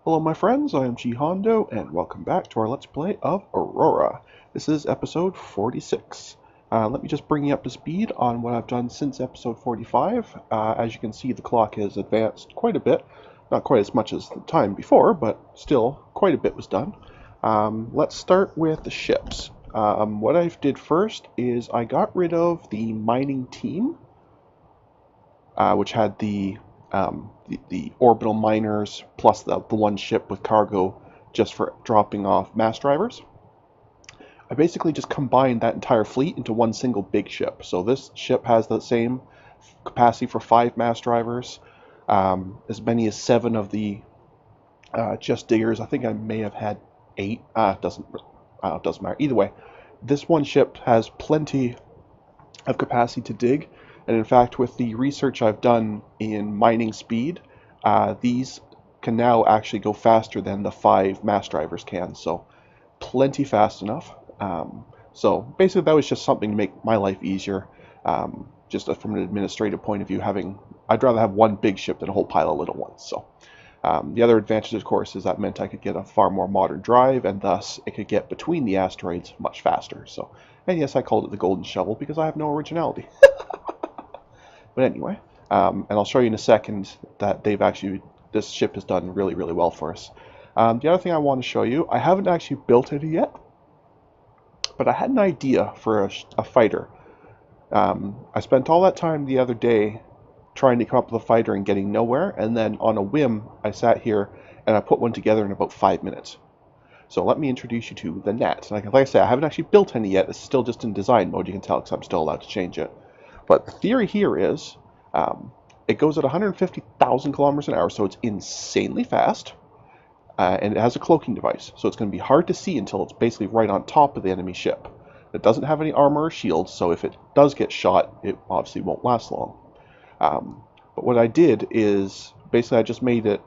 Hello my friends, I am G Hondo, and welcome back to our Let's Play of Aurora. This is episode 46. Let me just bring you up to speed on what I've done since episode 45. As you can see, the clock has advanced quite a bit. Not quite as much as the time before, but still quite a bit was done. Let's start with the ships. What I did first is I got rid of the mining team, which had the orbital miners plus the one ship with cargo just for dropping off mass drivers. I basically just combined that entire fleet into one single big ship. So this ship has the same capacity for 5 mass drivers, as many as 7 of the just diggers. I think I may have had 8. Doesn't matter. Either way, this one ship has plenty of capacity to dig. And in fact, with the research I've done in mining speed, these can now actually go faster than the 5 mass drivers can. So plenty fast enough. So basically that was just something to make my life easier. Just from an administrative point of view, I'd rather have one big ship than a whole pile of little ones. So the other advantage, of course, is that meant I could get a far more modern drive, and thus it could get between the asteroids much faster. So, and yes, I called it the Golden Shovel because I have no originality. But anyway, and I'll show you in a second that this ship has done really, really well for us. The other thing I want to show you, I haven't actually built it yet, but I had an idea for a fighter. I spent all that time the other day trying to come up with a fighter and getting nowhere, and then on a whim, I sat here and I put one together in about 5 minutes. So let me introduce you to the Gnat. Like I said, I haven't actually built any yet. It's still just in design mode, you can tell, because I'm still allowed to change it. But the theory here is it goes at 150,000 kilometers an hour, so it's insanely fast. And it has a cloaking device, so it's going to be hard to see until it's basically right on top of the enemy ship. It doesn't have any armor or shields, so if it does get shot, it obviously won't last long. But what I did is basically I just made it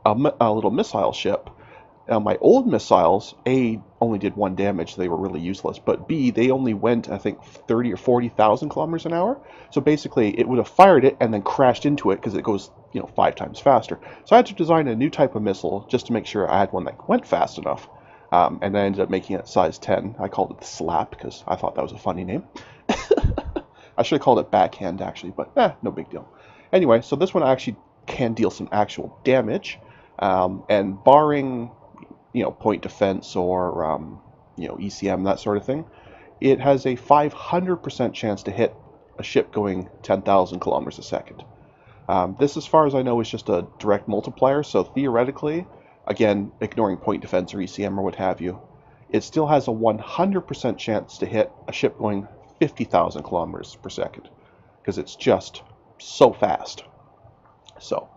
a little missile ship. Now my old missiles, A, only did 1 damage, they were really useless, but B, they only went, I think, 30 or 40,000 kilometers an hour. So basically it would have fired it and then crashed into it because it goes, 5 times faster. So I had to design a new type of missile just to make sure I had one that went fast enough. And I ended up making it size 10. I called it the Slap because I thought that was a funny name. I should have called it Backhand actually, but no big deal. Anyway, so this one actually can deal some actual damage, and barring point defense or ECM, that sort of thing, it has a 500% chance to hit a ship going 10,000 kilometers a second. This, as far as I know, is just a direct multiplier, so theoretically, again, ignoring point defense or ECM or what have you, it still has a 100% chance to hit a ship going 50,000 kilometers per second, because it's just so fast. So,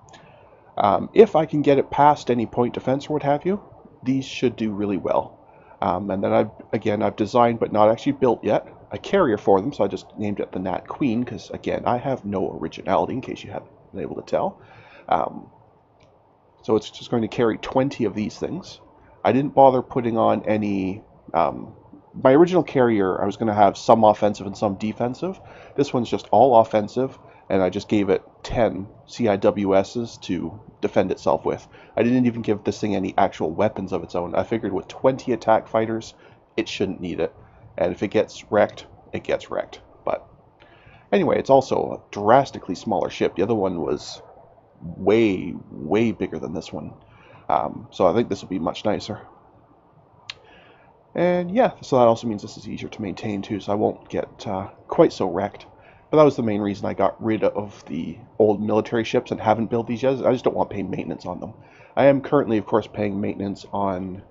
if I can get it past any point defense or what have you, these should do really well. And then I've designed but not actually built yet a carrier for them, so I just named it the Gnat Queen because, again, I have no originality in case you haven't been able to tell. So it's just going to carry 20 of these things. I didn't bother putting on any... my original carrier, I was going to have some offensive and some defensive. This one's just all offensive, and I just gave it 10 CIWSs to defend itself with. I didn't even give this thing any actual weapons of its own. I figured with 20 attack fighters, it shouldn't need it. And if it gets wrecked, it gets wrecked. But anyway, it's also a drastically smaller ship. The other one was way, way bigger than this one. So I think this will be much nicer. And yeah, so that also means this is easier to maintain too, so I won't get quite so wrecked. But that was the main reason I got rid of the old military ships and haven't built these yet. I just don't want to pay maintenance on them. I am currently, of course, paying maintenance on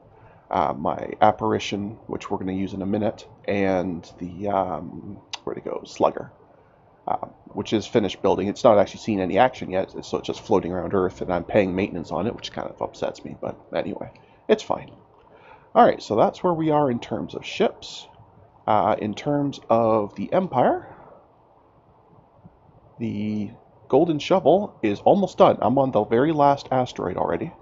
my apparition, which we're going to use in a minute, and the, where'd it go, Slugger, which is finished building. It's not actually seen any action yet, so it's just floating around Earth, and I'm paying maintenance on it, which kind of upsets me, but anyway, it's fine. Alright, so that's where we are in terms of ships. In terms of the Empire, the Golden Shovel is almost done. I'm on the very last asteroid already.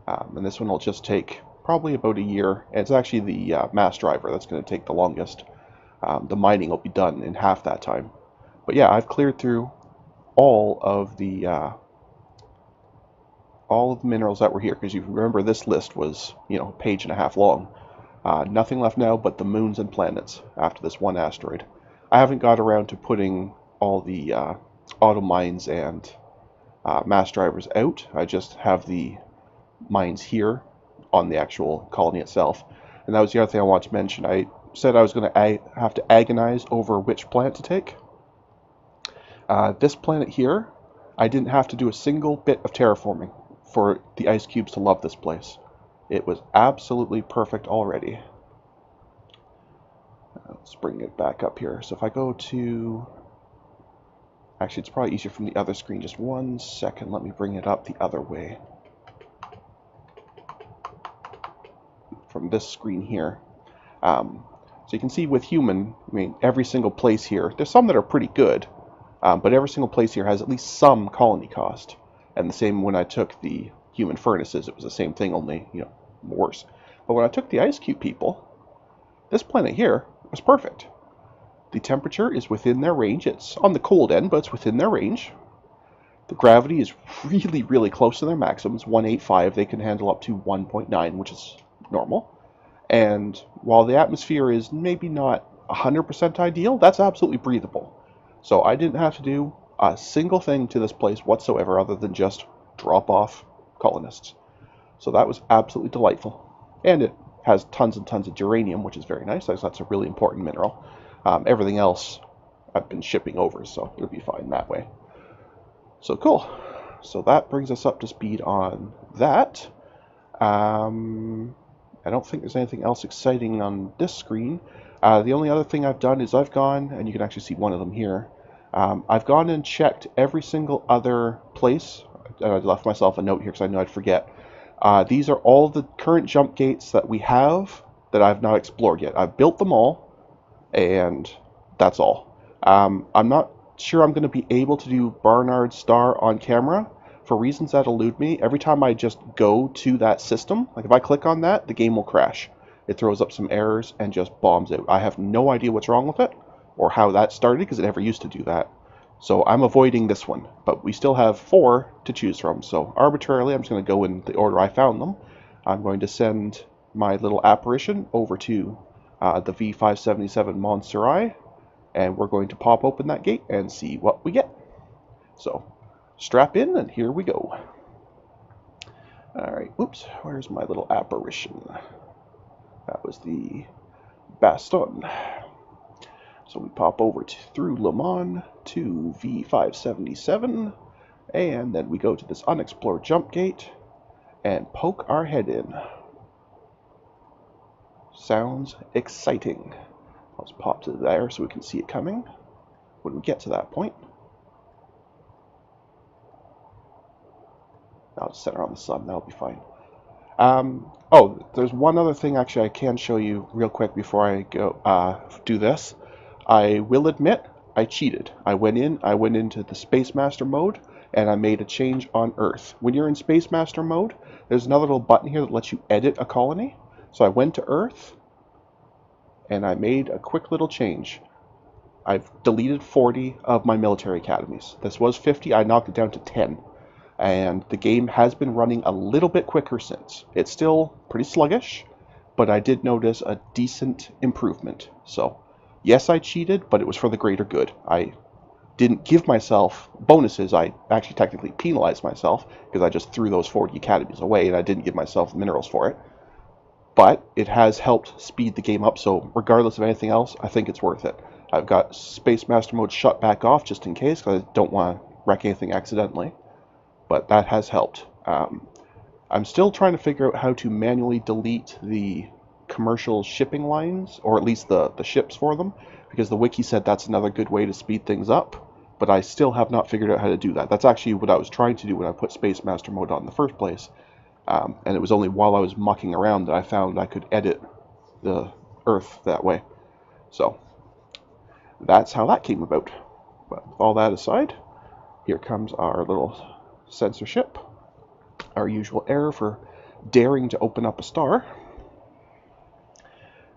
And this one will just take probably about a year. And it's actually the mass driver that's going to take the longest. The mining will be done in half that time. But yeah, I've cleared through all of the all of the minerals that were here, because you remember this list was, you know, a page and a half long. Nothing left now but the moons and planets after this one asteroid. I haven't got around to putting all the auto mines and mass drivers out. I just have the mines here on the actual colony itself. And that was the other thing I wanted to mention. I said I was going to have to agonize over which planet to take. This planet here, I didn't have to do a single bit of terraforming for the ice cubes to love this place. It was absolutely perfect already. Let's bring it back up here. So if I go to... Actually, it's probably easier from the other screen. Just 1 second. Let me bring it up the other way. From this screen here. So you can see with human, I mean, every single place here, there's some that are pretty good, but every single place here has at least some colony cost. And the same when I took the human furnaces, it was the same thing, only, you know, worse. But when I took the ice cube people, this planet here was perfect. The temperature is within their range. It's on the cold end, but it's within their range. The gravity is really, really close to their maximums. 185, they can handle up to 1.9, which is normal. And while the atmosphere is maybe not 100% ideal, that's absolutely breathable. So I didn't have to do a single thing to this place whatsoever other than just drop off colonists. So that was absolutely delightful. And it has tons and tons of geranium, which is very nice. That's a really important mineral. Everything else I've been shipping over, so it'll be fine that way. So cool. So that brings us up to speed on that. I don't think there's anything else exciting on this screen. The only other thing I've done is I've gone, and you can actually see one of them here, I've gone and checked every single other place. I left myself a note here because I know I'd forget. These are all the current jump gates that we have that I've not explored yet. I've built them all, and that's all. I'm not sure I'm going to be able to do Barnard Star on camera for reasons that elude me. Every time I just go to that system, like if I click on that, the game will crash. It throws up some errors and just bombs out. I have no idea what's wrong with it or how that started because it never used to do that. So I'm avoiding this one, but we still have 4 to choose from. So arbitrarily, I'm just going to go in the order I found them. I'm going to send my little apparition over to the V577 Monster Eye, and we're going to pop open that gate and see what we get. So strap in, and here we go. Alright, oops, where's my little apparition? That was the Baston. So we pop over through Le Mans to V577, and then we go to this unexplored jump gate and poke our head in. Sounds exciting. Let's pop to there so we can see it coming when we get to that point. I'll just center on the sun, that'll be fine. Oh, there's one other thing actually I can show you real quick before I go do this. I will admit I cheated. I went into the Space Master mode and I made a change on Earth. When you're in Space Master mode, there's another little button here that lets you edit a colony. So I went to Earth and I made a quick little change. I've deleted 40 of my military academies. This was 50, I knocked it down to 10. And the game has been running a little bit quicker since. It's still pretty sluggish, but I did notice a decent improvement. So, yes, I cheated, but it was for the greater good. I didn't give myself bonuses. I actually technically penalized myself because I just threw those 40 academies away and I didn't give myself the minerals for it. But it has helped speed the game up, so regardless of anything else, I think it's worth it. I've got Space Master mode shut back off just in case because I don't want to wreck anything accidentally. But that has helped. I'm still trying to figure out how to manually delete the commercial shipping lines, or at least the ships for them, because the wiki said that's another good way to speed things up, but I still have not figured out how to do that. That's actually what I was trying to do when I put Space Master mode on in the first place, and it was only while I was mucking around that I found I could edit the Earth that way. So that's how that came about. But with all that aside, here comes our little censorship, our usual error for daring to open up a star.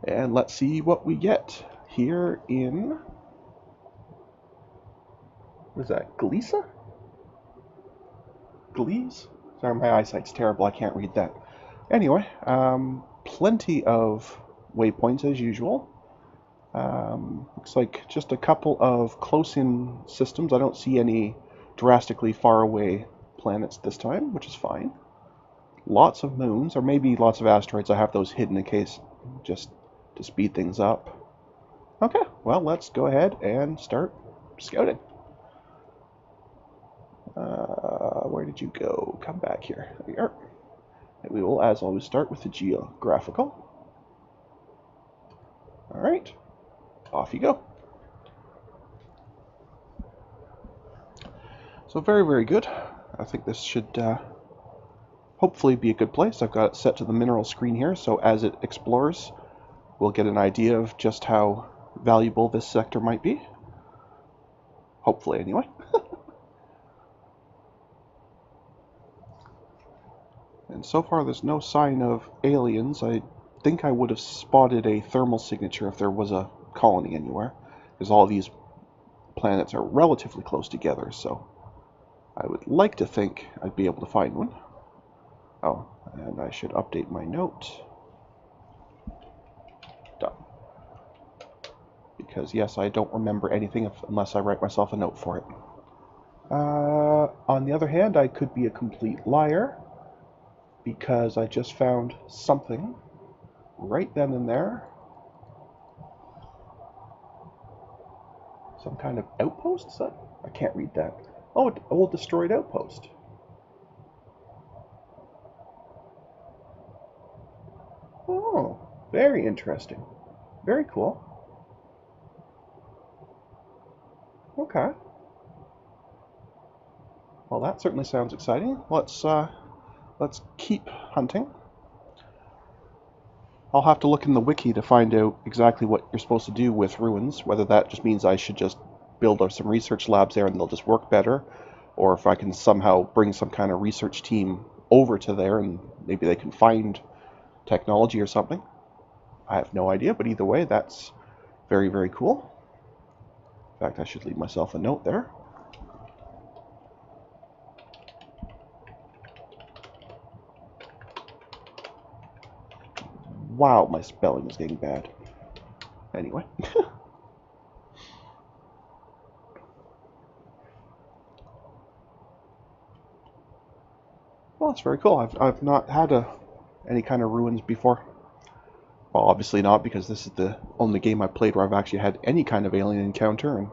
And let's see what we get here in, what is that, Gliese? Gliese? Sorry, my eyesight's terrible. I can't read that. Anyway, plenty of waypoints as usual. Looks like just a couple of close-in systems. I don't see any drastically far away planets this time, which is fine. Lots of moons, or maybe lots of asteroids. I have those hidden in case, just to speed things up. Okay, well, let's go ahead and start scouting. Where did you go? Come back here. There you are. And we will, as always, start with the geographical. All right, off you go. So very, very good. I think this should hopefully be a good place. I've got it set to the mineral screen here, so as it explores, we'll get an idea of just how valuable this sector might be. Hopefully, anyway. And so far, there's no sign of aliens. I think I would have spotted a thermal signature if there was a colony anywhere, because all these planets are relatively close together, so I would like to think I'd be able to find one. Oh, and I should update my note. Done. Because, yes, I don't remember anything unless I write myself a note for it. On the other hand, I could be a complete liar, because I just found something right then and there. Some kind of outpost? Is that? I can't read that. Oh, an old destroyed outpost. Oh, very interesting. Very cool. Okay. Well, that certainly sounds exciting. Let's keep hunting. I'll have to look in the wiki to find out exactly what you're supposed to do with ruins, whether that just means I should just build some research labs there and they'll just work better, or if I can somehow bring some kind of research team over to there and maybe they can find technology or something. I have no idea, but either way, that's very, very cool. In fact, I should leave myself a note there. Wow, my spelling is getting bad. Anyway. Well, that's very cool. I've not had any kind of ruins before. Well, obviously not, because this is the only game I played where I've actually had any kind of alien encounter, and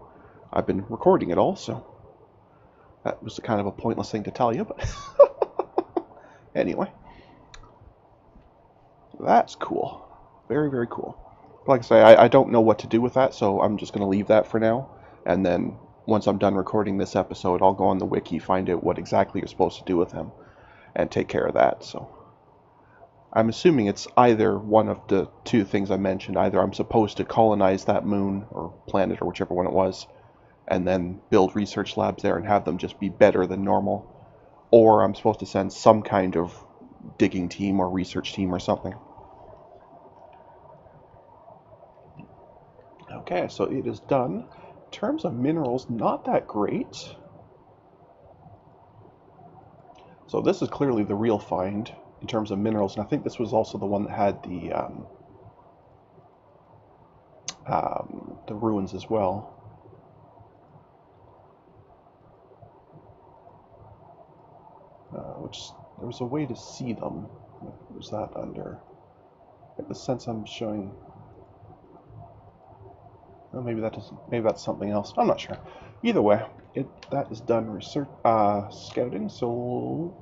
I've been recording it all, so that was kind of a pointless thing to tell you, but anyway. That's cool. Very, very cool. Like I say, I don't know what to do with that, so I'm just going to leave that for now, and then once I'm done recording this episode, I'll go on the wiki, find out what exactly you're supposed to do with them, and take care of that, so I'm assuming it's either one of the two things I mentioned. Either I'm supposed to colonize that moon or planet or whichever one it was, and then build research labs there and have them just be better than normal, or I'm supposed to send some kind of digging team or research team or something. Okay, so it is done. In terms of minerals, not that great. So this is clearly the real find in terms of minerals, and I think this was also the one that had the ruins as well. Which there was a way to see them. What was that under? I get the sense I'm showing. Oh, maybe that doesn't. Maybe that's something else. I'm not sure. Either way, that is done research scouting. So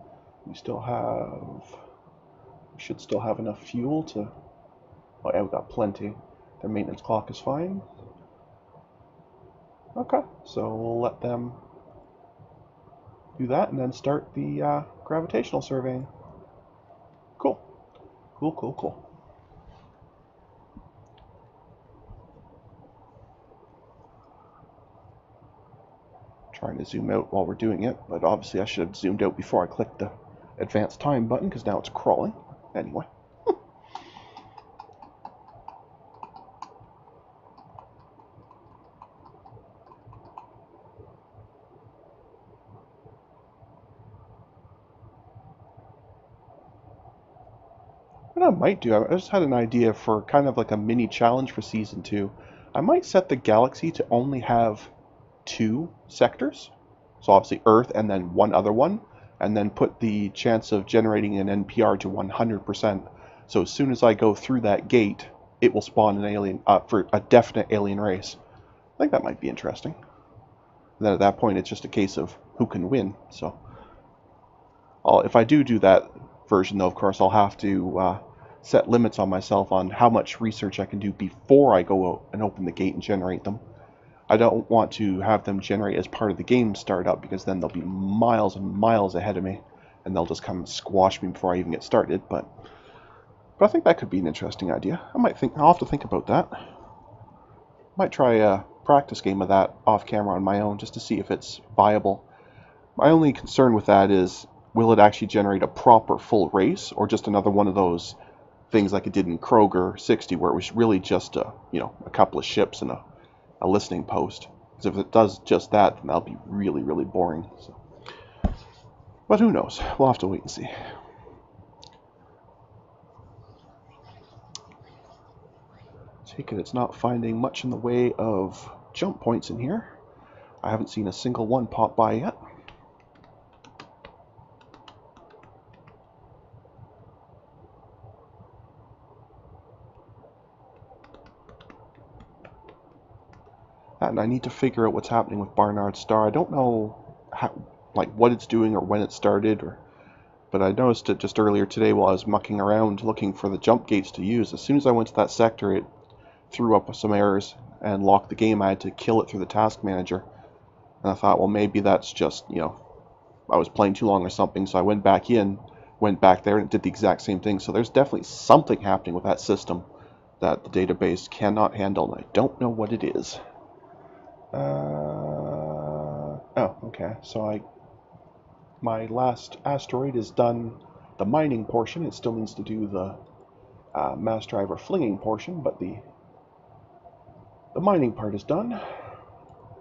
we still have. We should still have enough fuel to. Oh yeah, we got plenty. Their maintenance clock is fine. Okay, so we'll let them do that and then start the gravitational surveying. Cool. Cool, cool, cool. Trying to zoom out while we're doing it, but obviously I should have zoomed out before I clicked the advanced time button because now it's crawling. Anyway. What I might do, I just had an idea for kind of like a mini challenge for Season 2. I might set the galaxy to only have two sectors. So obviously Earth and then one other one. And then put the chance of generating an NPR to 100%. So as soon as I go through that gate, it will spawn an alien, for a definite alien race. I think that might be interesting. And then at that point, it's just a case of who can win. So if I do that version, though, of course, I'll have to set limits on myself on how much research I can do before I go out and open the gate and generate them. I don't want to have them generate as part of the game startup, because then they'll be miles and miles ahead of me, and they'll just come and squash me before I even get started. But I think that could be an interesting idea. I'll have to think about that. Might try a practice game of that off camera on my own, just to see if it's viable. My only concern with that is, will it actually generate a proper full race, or just another one of those things like it did in Kruger 60, where it was really just a couple of ships and a listening post? Because if it does just that, then that'll be really, really boring. So. But who knows? We'll have to wait and see. Take it it's not finding much in the way of jump points in here. I haven't seen a single one pop by yet. And I need to figure out what's happening with Barnard's Star. I don't know what it's doing or when it started, but I noticed it just earlier today while I was mucking around looking for the jump gates to use. As soon as I went to that sector, it threw up some errors and locked the game. I had to kill it through the task manager. And I thought, well, maybe that's just, I was playing too long or something, so I went back there, and it did the exact same thing. So there's definitely something happening with that system that the database cannot handle, and I don't know what it is. Oh, okay. So my last asteroid is done. The mining portion, it still needs to do the mass driver flinging portion, but the mining part is done,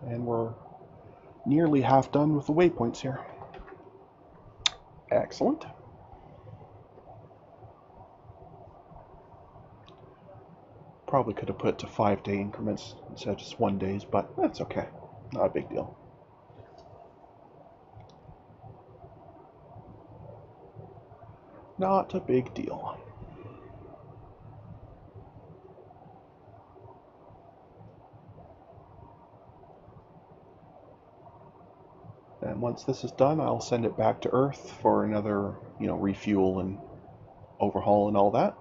and we're nearly half done with the waypoints here. Excellent. Probably could have put it to 5-day increments instead of just 1 days, but that's okay. Not a big deal. Not a big deal. And once this is done, I'll send it back to Earth for another, refuel and overhaul and all that.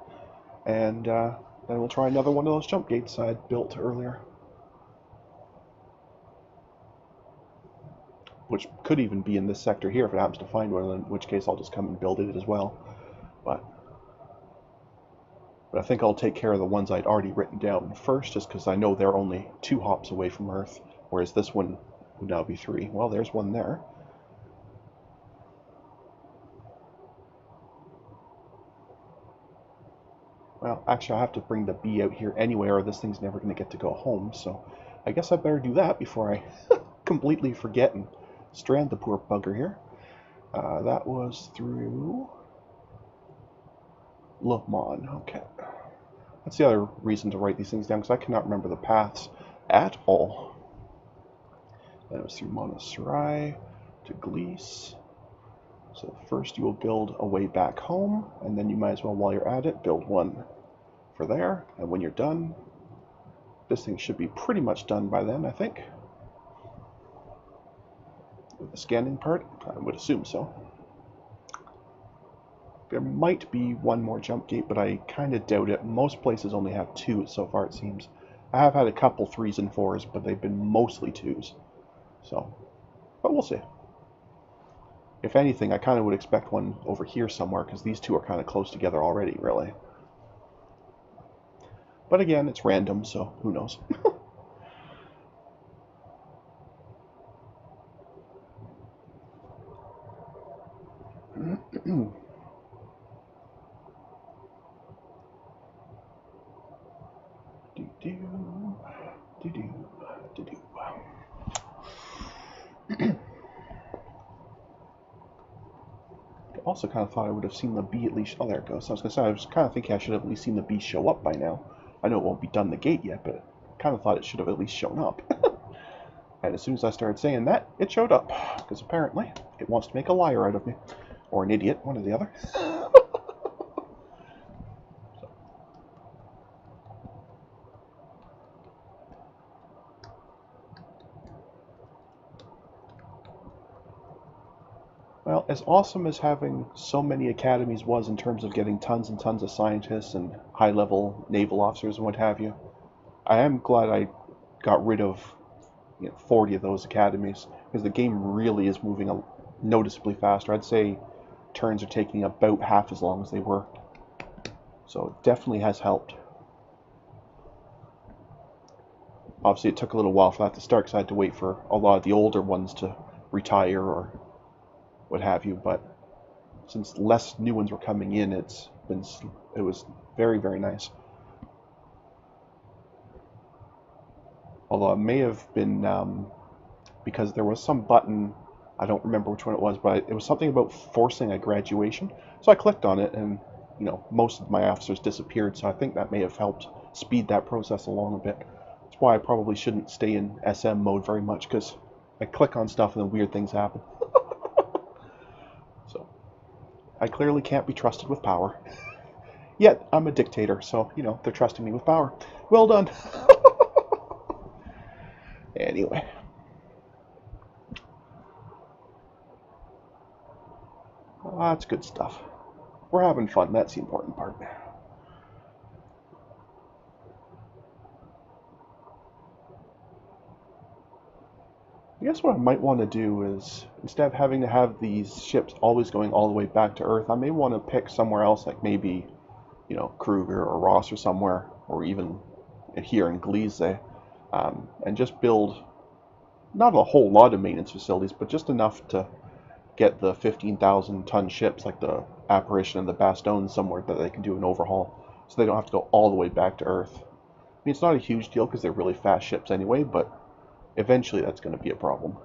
And then we'll try another one of those jump gates I had built earlier. Which could even be in this sector here if it happens to find one, in which case I'll just come and build it as well. But I think I'll take care of the ones I'd already written down first, just because I know they're only 2 hops away from Earth, whereas this one would now be 3. Well, there's one there. Well, actually, I have to bring the bee out here anyway, or this thing's never going to get to go home, so I guess I better do that before I completely forget and strand the poor bugger here. That was through Le Mans. Okay. That's the other reason to write these things down, because I cannot remember the paths at all. Then it was through Montserrat to Gliese. So first you will build a way back home, and then you might as well, while you're at it, build one for there. And when you're done, this thing should be pretty much done by then, I think. With the scanning part, I would assume so. There might be one more jump gate, but I kind of doubt it. Most places only have 2 so far, it seems. I have had a couple 3s and 4s, but they've been mostly 2s. So, but we'll see. If anything, I kind of would expect one over here somewhere, because these 2 are kind of close together already, really. But again, it's random, so who knows. also kind of thought I would have seen the bee at least. Oh, there it goes. I was going to say, I was kind of thinking I should have at least seen the bee show up by now. I know it won't be done the gate yet, but kind of thought it should have at least shown up. And as soon as I started saying that, it showed up. Because apparently, it wants to make a liar out of me. Or an idiot, one or the other. Well, as awesome as having so many academies was in terms of getting tons and tons of scientists and high-level naval officers and what have you, I am glad I got rid of 40 of those academies, because the game really is moving noticeably faster. I'd say turns are taking about half as long as they were. So it definitely has helped. Obviously, it took a little while for that to start because I had to wait for a lot of the older ones to retire or what have you. But since less new ones were coming in, it was very, very nice. Although it may have been because there was some button, I don't remember which one it was, but it was something about forcing a graduation. So I clicked on it, and most of my officers disappeared. So I think that may have helped speed that process along a bit. That's why I probably shouldn't stay in SM mode very much, because I click on stuff and then weird things happen. So I clearly can't be trusted with power. Yet I'm a dictator, so they're trusting me with power. Well done. Anyway. Well, that's good stuff. We're having fun. That's the important part. I guess what I might want to do is, instead of having to have these ships always going all the way back to Earth, I may want to pick somewhere else, like maybe, Kruger or Ross or somewhere, or even here in Gliese, and just build not a whole lot of maintenance facilities, but just enough to get the 15,000-ton ships like the Apparition and the Bastogne somewhere that they can do an overhaul, so they don't have to go all the way back to Earth. I mean, it's not a huge deal because they're really fast ships anyway, but eventually that's going to be a problem.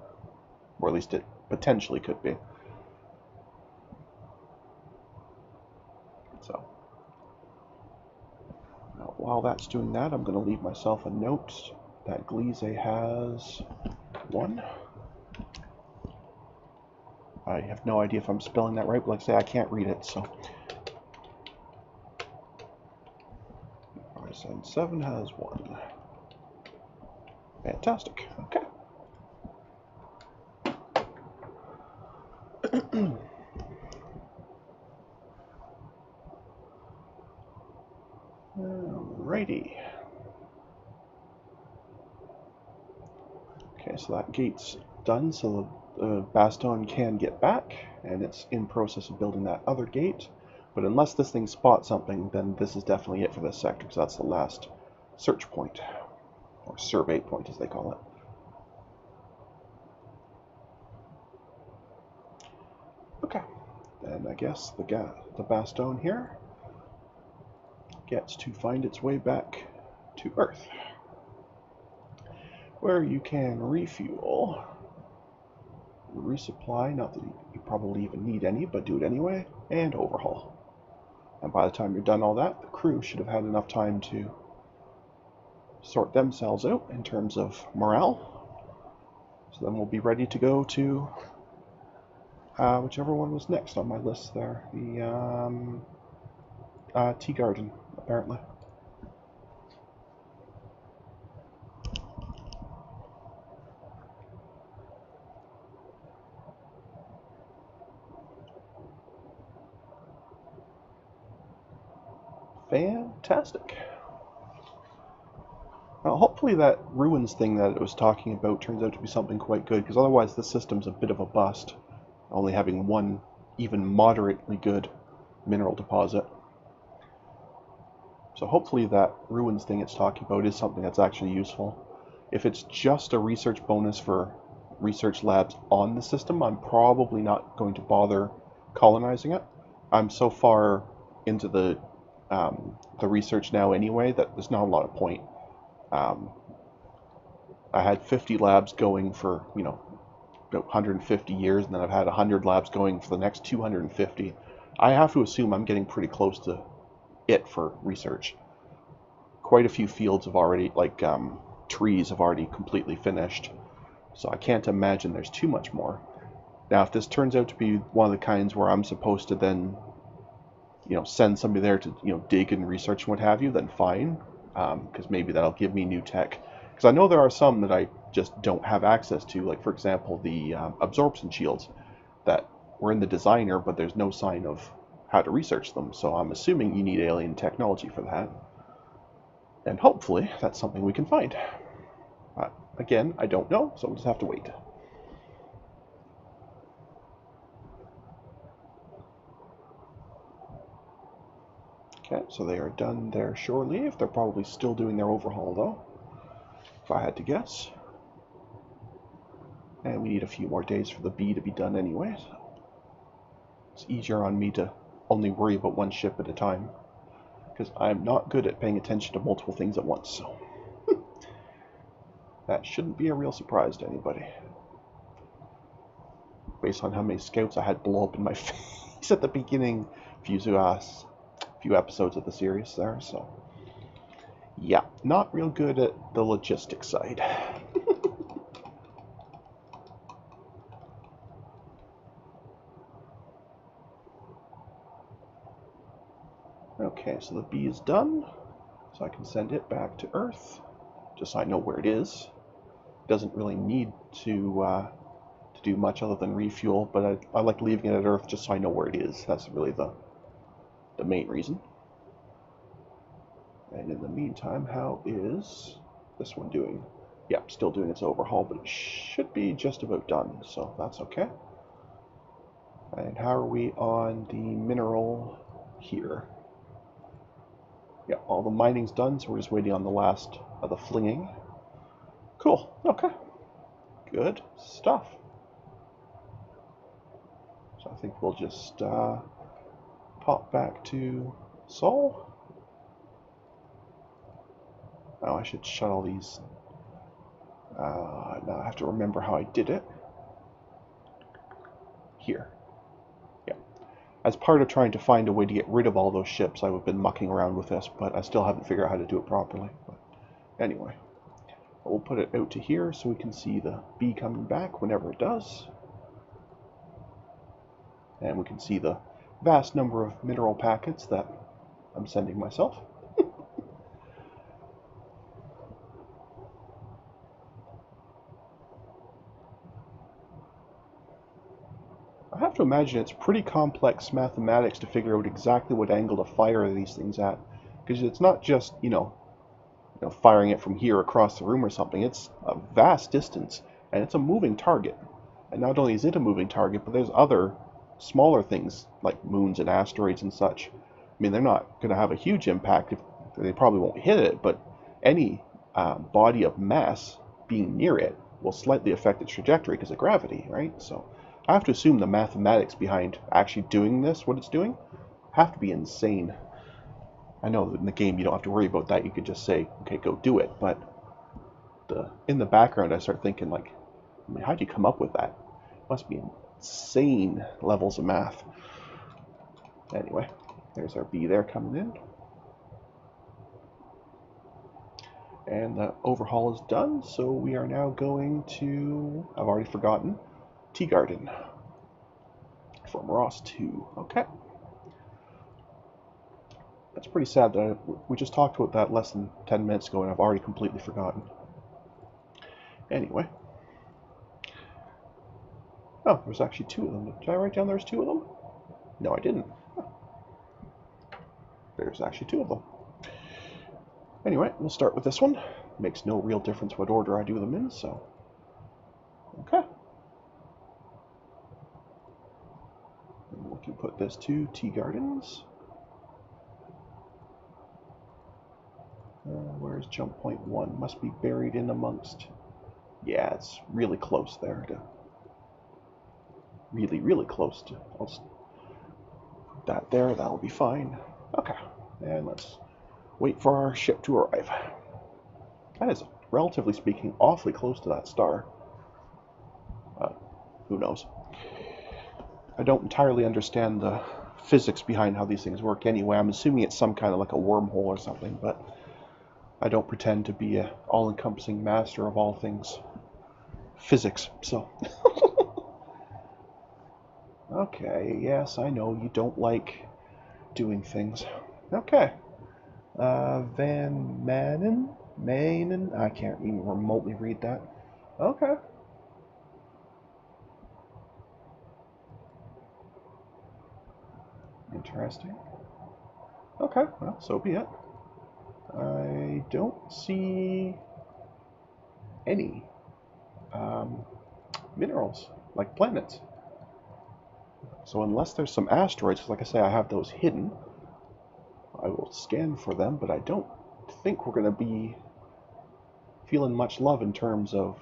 Or at least it potentially could be. So, now, while that's doing that, I'm going to leave myself a note that Gliese has 1. I have no idea if I'm spelling that right, but like I say, I can't read it, so. And 7 has 1. Fantastic. Okay. Alrighty. Okay, so that gate's done, so the Bastogne can get back, and it's in process of building that other gate. But unless this thing spots something, then this is definitely it for this sector, because that's the last search point, or survey point as they call it. Okay, then I guess the Bastogne here gets to find its way back to Earth, where you can refuel, resupply, not that you probably even need any, but do it anyway, and overhaul. And by the time you're done all that, the crew should have had enough time to sort themselves out in terms of morale. So then we'll be ready to go to whichever one was next on my list there. The Tea Garden, apparently. Fantastic. Now, hopefully that ruins thing that it was talking about turns out to be something quite good, because otherwise this system's a bit of a bust, only having one even moderately good mineral deposit. So hopefully that ruins thing it's talking about is something that's actually useful. If it's just a research bonus for research labs on the system, I'm probably not going to bother colonizing it. I'm so far into the research now anyway that there's not a lot of point. I had 50 labs going for, about 150 years, and then I've had 100 labs going for the next 250. I have to assume I'm getting pretty close to it for research. Quite a few fields have already, like trees have already completely finished, so I can't imagine there's too much more. Now, if this turns out to be one of the kinds where I'm supposed to then, send somebody there to, dig and research and what have you, then fine, because maybe that'll give me new tech. Because I know there are some that I just don't have access to, like, for example, the absorption shields that were in the designer, but there's no sign of how to research them. So I'm assuming you need alien technology for that. And hopefully that's something we can find. But again, I don't know, so we'll just have to wait. Okay, so they are done their shore leave. They're probably still doing their overhaul, though, if I had to guess. And we need a few more days for the B to be done anyway. So it's easier on me to only worry about one ship at a time, because I'm not good at paying attention to multiple things at once, so that shouldn't be a real surprise to anybody. Based on how many scouts I had blow up in my face at the beginning few episodes of the series there, so yeah, not real good at the logistics side. Okay, so the B is done, so I can send it back to Earth, just so I know where it is. It doesn't really need to do much other than refuel, but I like leaving it at Earth just so I know where it is. That's really the main reason. And in the meantime, how is this one doing? Yep, still doing its overhaul, but it should be just about done, so that's okay. And how are we on the mineral here? Yeah, all the mining's done, so we're just waiting on the last of the flinging. Cool, okay. Good stuff. So I think we'll just pop back to Sol. Oh, I should shut all these. Now I have to remember how I did it. Here. Yeah. As part of trying to find a way to get rid of all those ships, I've been mucking around with this, but I still haven't figured out how to do it properly. But anyway, we'll put it out to here so we can see the B coming back whenever it does. And we can see the vast number of mineral packets that I'm sending myself. I have to imagine it's pretty complex mathematics to figure out exactly what angle to fire these things at, because it's not just, firing it from here across the room or something. It's a vast distance, and it's a moving target. And not only is it a moving target, but there's other smaller things like moons and asteroids and such. I mean, they're not going to have a huge impact. They probably won't hit it, but any body of mass being near it will slightly affect its trajectory because of gravity, right? So I have to assume the mathematics behind actually doing this, what it's doing, have to be insane. I know that in the game you don't have to worry about that. You could just say, okay, go do it. But in the background, I start thinking, like, I mean, how'd you come up with that? It must be insane levels of math. Anyway, there's our B there coming in. And the overhaul is done, so we are now going to, I've already forgotten, Tea Garden from Ross 2. Okay. That's pretty sad that we just talked about that less than 10 minutes ago and I've already completely forgotten. Anyway. Oh, there's actually two of them. Did I write down there's two of them? No, I didn't. There's actually two of them. Anyway, we'll start with this one. Makes no real difference what order I do them in, so. Okay. And we can put this to Tea Gardens. Where's jump point 1? Must be buried in amongst. Yeah, it's really close there to. Really, really close to. I'll just put that there. That'll be fine. Okay. And let's wait for our ship to arrive. That is, relatively speaking, awfully close to that star. Who knows? I don't entirely understand the physics behind how these things work anyway. I'm assuming it's some kind of like a wormhole or something, but I don't pretend to be an all-encompassing master of all things physics, so. Okay, yes, I know you don't like doing things. Okay. Van Manen? I can't even remotely read that. Okay. Interesting. Okay, well, so be it. I don't see any um, minerals, like planets. So unless there's some asteroids, 'cause like I say, I have those hidden, I will scan for them, but I don't think we're going to be feeling much love in terms of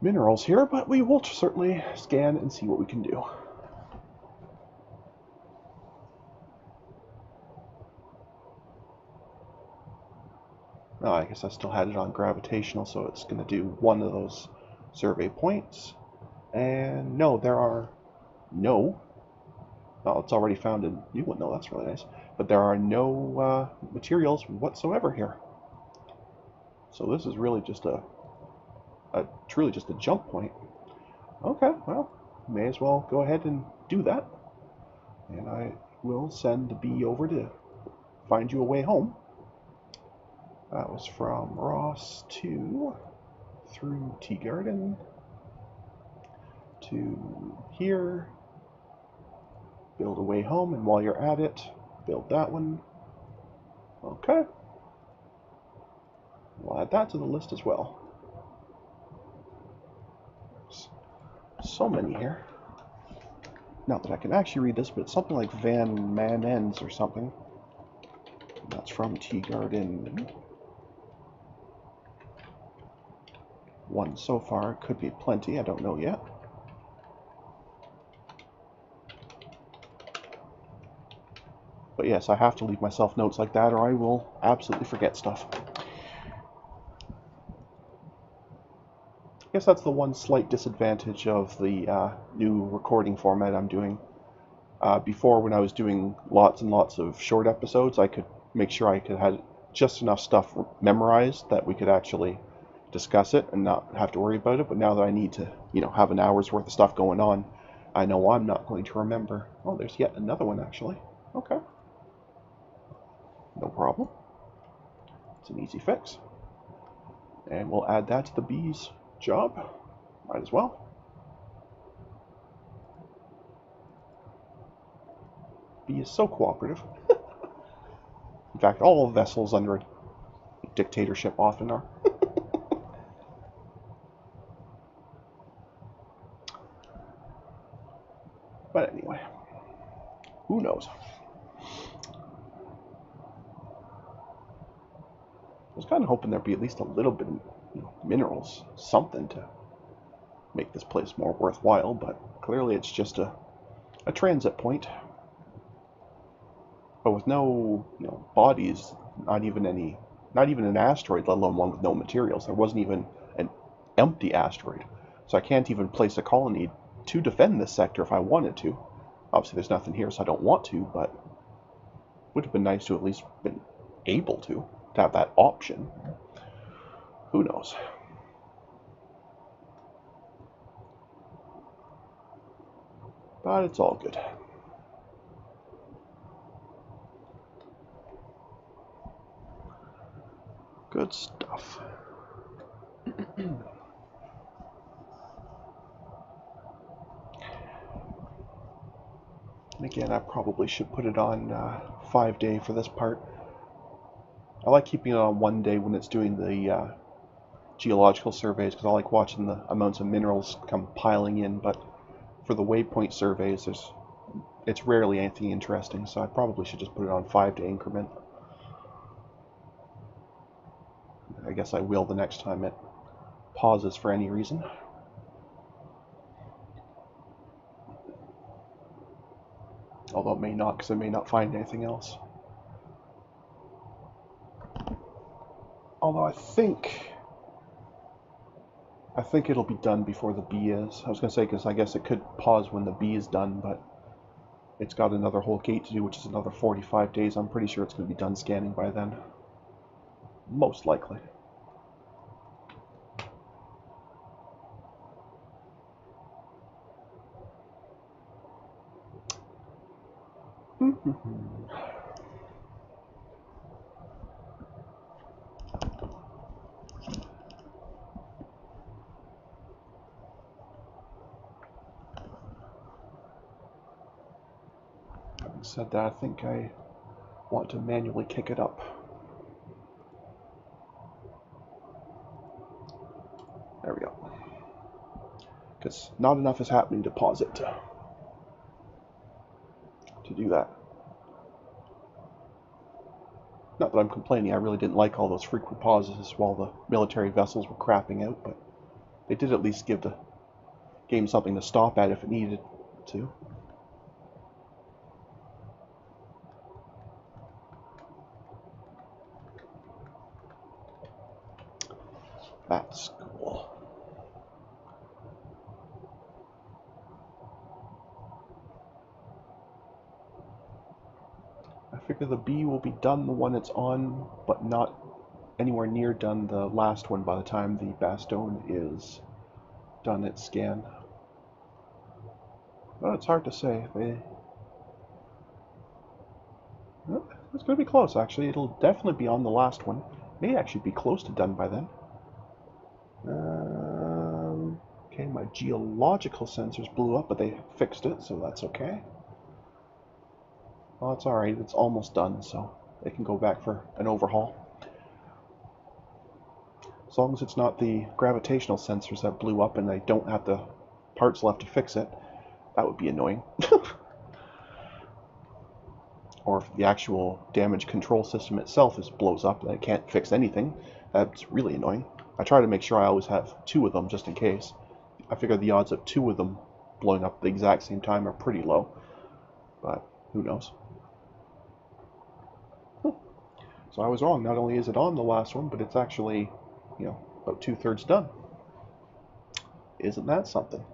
minerals here, but we will certainly scan and see what we can do. Oh, I guess I still had it on gravitational, so it's going to do one of those survey points. And no, there are no. Oh, it's already found a new one, though. That's really nice. But there are no materials whatsoever here. So this is really just truly just a jump point. Okay, well, may as well go ahead and do that. And I will send the bee over to find you a way home. That was from Ross 2 through Tea Garden to here. Build a way home, and while you're at it, build that one. Okay. We'll add that to the list as well. There's so many here. Not that I can actually read this, but it's something like Van Manens or something. That's from Tea Garden. One so far. Could be plenty. I don't know yet. But yes, I have to leave myself notes like that, or I will absolutely forget stuff. I guess that's the one slight disadvantage of the new recording format I'm doing. Before, when I was doing lots and lots of short episodes, I could make sure I could have just enough stuff memorized that we could actually discuss it and not have to worry about it. But now that I need to, have an hour's worth of stuff going on, I know I'm not going to remember. Oh, there's yet another one, actually. Okay. No problem. It's an easy fix. And we'll add that to the bee's job. Might as well. Bee is so cooperative. In fact, all vessels under a dictatorship often are. But anyway, who knows? I was kind of hoping there'd be at least a little bit of minerals, something to make this place more worthwhile, but clearly it's just a transit point. But with no bodies, not even an asteroid, let alone one with no materials. There wasn't even an empty asteroid. So I can't even place a colony to defend this sector if I wanted to. Obviously there's nothing here, so I don't want to, but it would have been nice to at least been able to have that option. Who knows? But it's all good. Good stuff. And again, I probably should put it on 5-day for this part. I like keeping it on 1 day when it's doing the geological surveys, because I like watching the amounts of minerals come piling in, but for the waypoint surveys, it's rarely anything interesting, so I probably should just put it on 5-day increment. I guess I will the next time it pauses for any reason. Although it may not, because I may not find anything else. Although I think I think it'll be done before the bee is. I was going to say, because I guess it could pause when the bee is done, but it's got another whole gate to do, which is another 45 days. I'm pretty sure it's going to be done scanning by then. Most likely. Having said that, I think I want to manually kick it up. There we go. Because not enough is happening to pause it to do that. Not that I'm complaining, I really didn't like all those frequent pauses while the military vessels were crapping out, but they did at least give the game something to stop at if it needed to. That's cool. I figure the bee will be done the one it's on, but not anywhere near done the last one by the time the Bastone is done its scan. Well, it's hard to say. It's going to be close, actually. It'll definitely be on the last one. May actually be close to done by then. Okay, my geological sensors blew up, but they fixed it, so that's okay. Well, it's alright. It's almost done, so they can go back for an overhaul. As long as it's not the gravitational sensors that blew up and they don't have the parts left to fix it, that would be annoying. Or if the actual damage control system itself blows up and it can't fix anything, that's really annoying. I try to make sure I always have two of them just in case. I figure the odds of two of them blowing up at the exact same time are pretty low, but who knows. So I was wrong. Not only is it on the last one, but it's actually, about 2/3 done. Isn't that something?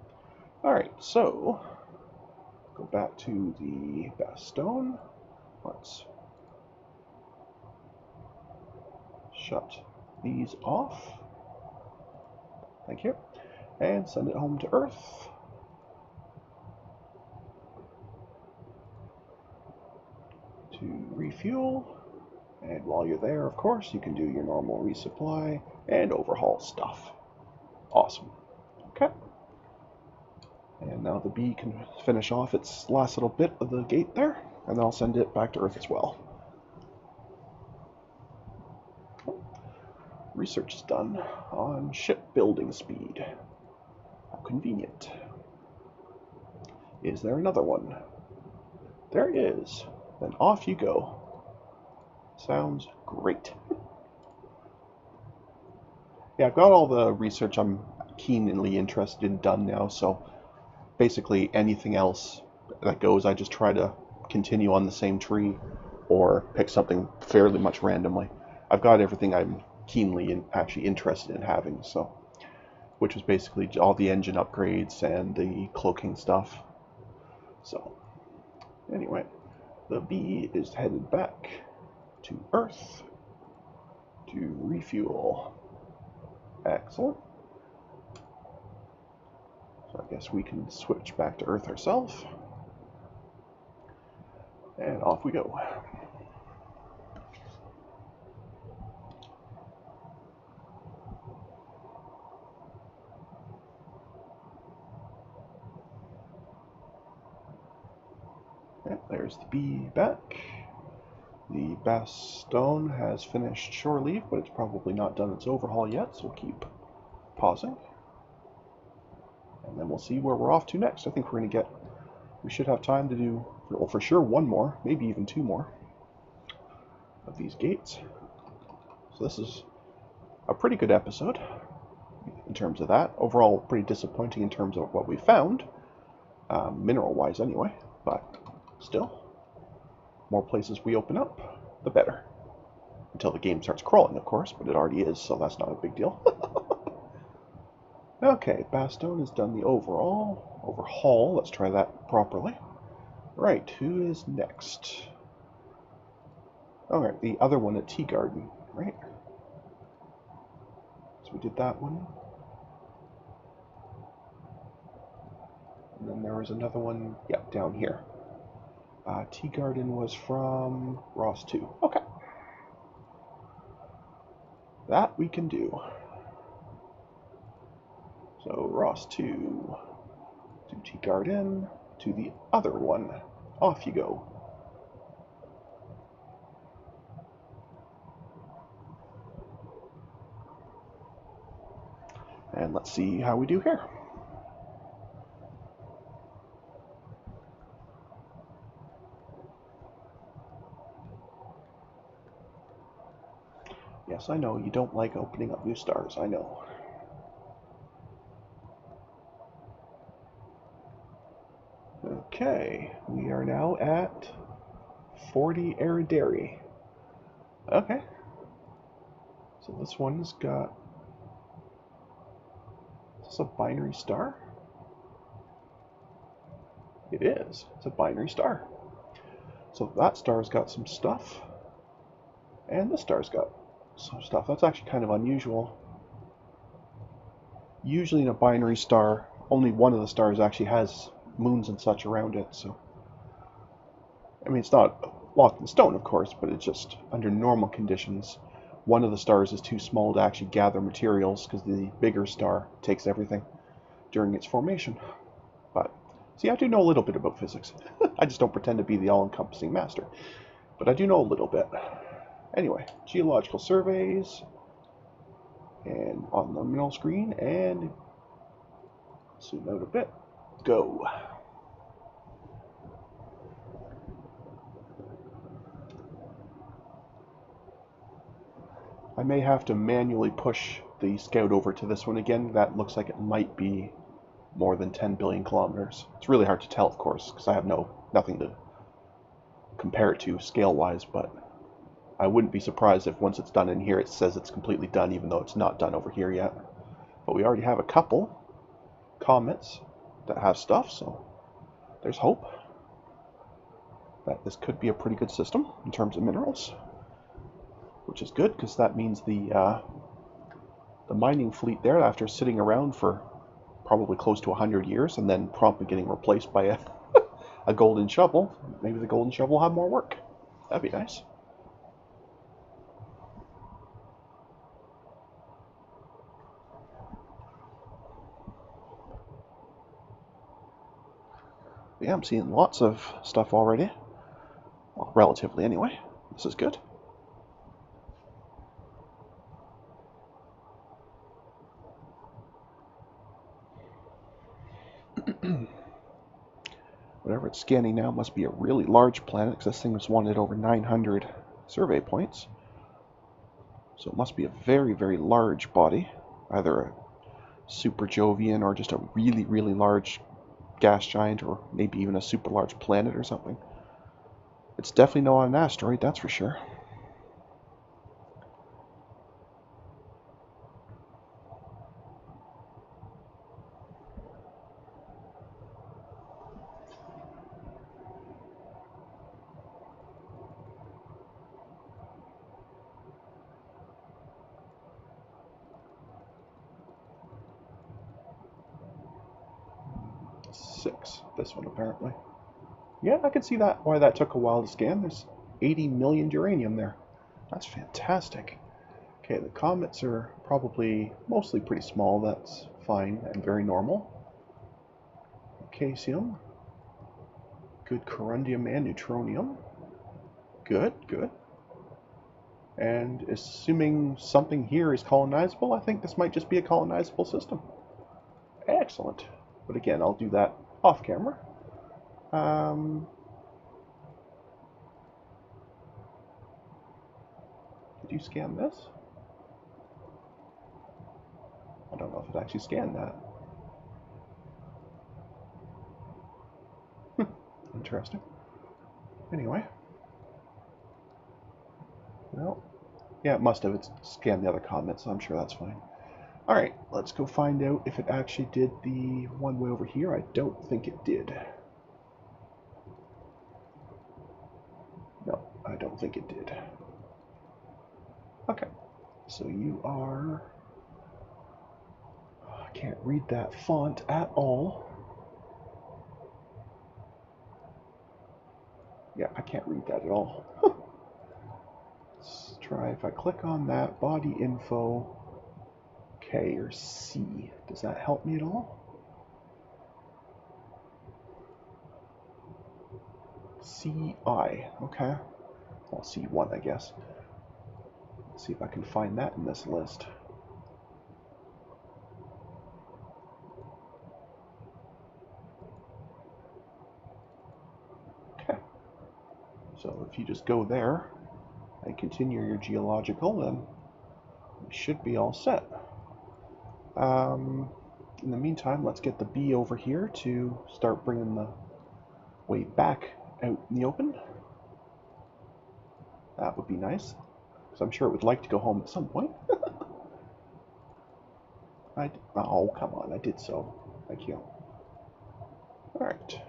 Alright, so go back to the Bastone. Let's shut these off. Thank you. And send it home to Earth. To refuel. And while you're there, of course, you can do your normal resupply and overhaul stuff. Awesome. Okay. And now the bee can finish off its last little bit of the gate there, and then I'll send it back to Earth as well. Research is done on shipbuilding speed. How convenient. Is there another one? There is. Then off you go. Sounds great. Yeah, I've got all the research I'm keenly interested in done now, so basically anything else that goes, I just try to continue on the same tree or pick something fairly much randomly. I've got everything I'm keenly and actually interested in having, so which was basically all the engine upgrades and the cloaking stuff. So anyway, the bee is headed back to Earth to refuel. Excellent. So I guess we can switch back to Earth ourselves. And off we go. And there's the bee back. The Bastone has finished shore leave, but it's probably not done its overhaul yet, so we'll keep pausing. And then we'll see where we're off to next. I think we should have time to do, well, for sure one more, maybe even two more of these gates. So this is a pretty good episode in terms of that. Overall, pretty disappointing in terms of what we found, mineral-wise anyway, but still, more places we open up, the better. Until the game starts crawling, of course, but it already is, so that's not a big deal. Okay, Bastogne has done the overhaul. Let's try that properly. Right, who is next? Alright, the other one at Tea Garden, right? So we did that one. And then there was another one, yeah, down here. Tea Garden was from Ross 2. Okay. That we can do. So Ross 2 to Tea Garden to the other one. Off you go. And let's see how we do here. Yes, I know, you don't like opening up new stars, I know. Okay, we are now at 40 Eridari. Okay. So this one's got... Is this a binary star? It is. It's a binary star. So that star's got some stuff. And this star's got some stuff. That's actually kind of unusual. Usually in a binary star, only one of the stars actually has moons and such around it, so... I mean, it's not locked in stone, of course, but it's just, under normal conditions, one of the stars is too small to actually gather materials, because the bigger star takes everything during its formation. But, see, I do know a little bit about physics. I just don't pretend to be the all-encompassing master. But I do know a little bit. Anyway, geological surveys, and on the middle screen, and zoom out a bit. Go. I may have to manually push the scout over to this one again. That looks like it might be more than 10 billion kilometers. It's really hard to tell, of course, because I have nothing to compare it to scale-wise, but I wouldn't be surprised if once it's done in here, it says it's completely done, even though it's not done over here yet. But we already have a couple comets that have stuff, so there's hope that this could be a pretty good system in terms of minerals, which is good because that means the mining fleet there, after sitting around for probably close to 100 years and then promptly getting replaced by a golden shovel, maybe the golden shovel will have more work. That'd be nice. Yeah, I'm seeing lots of stuff already. Well, relatively anyway. This is good. Whatever it's scanning now must be a really large planet, because this thing was wanted over 900 survey points. So it must be a very, very large body. Either a super Jovian or just a really, really large gas giant, or maybe even a super large planet or something. It's definitely not an asteroid, that's for sure. Six, this one apparently. Yeah, I can see that why that took a while to scan. There's 80 million uranium there. That's fantastic. Okay, the comets are probably mostly pretty small. That's fine and very normal. Caesium. Good corundium and neutronium. Good, good. And assuming something here is colonizable, I think this might just be a colonizable system. Excellent. But again, I'll do that off camera. Did you scan this? I don't know if it actually scanned that. Interesting. Anyway. Well, yeah, it must have. It's scanned the other comments, so I'm sure that's fine. Alright, let's go find out if it actually did the one way over here. I don't think it did. No, I don't think it did. Okay, so you are... I can't read that font at all. Yeah, I can't read that at all. Let's try if I click on that, body info, K or C. Does that help me at all? CI, okay. Well, C1, I guess. Let's see if I can find that in this list. Okay. So if you just go there and continue your geological, then you should be all set. In the meantime, let's get the bee over here to start bringing the way back out in the open. That would be nice, because I'm sure it would like to go home at some point. Oh, come on, I did so. Thank you. Alright.